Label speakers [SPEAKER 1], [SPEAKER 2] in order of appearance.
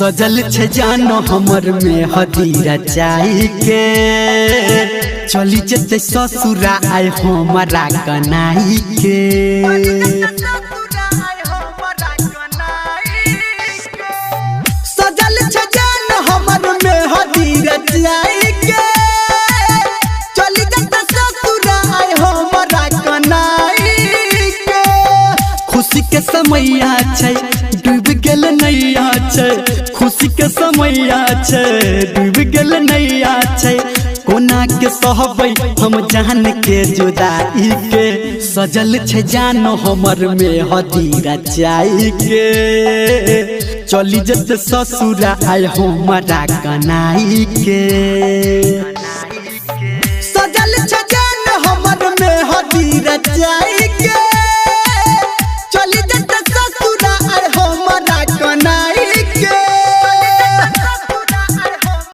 [SPEAKER 1] सजल छे जानो हमर में हदीरा चाई के चली जते ससुरा आए हमारा कनाई के सजल छे जानो हमर में हदीरा चाई के चली जते ससुरा आए हमारा कनाई के खुशी के समय छै डूब गेल नैया छै खुशी के समय छै डूब गेल नैया छै कोना के सहबै हम जान के जुदाई के सजल छे जानो हमर में हदीरा चाई के चली जते ससुरा आए हमारा कनाई के।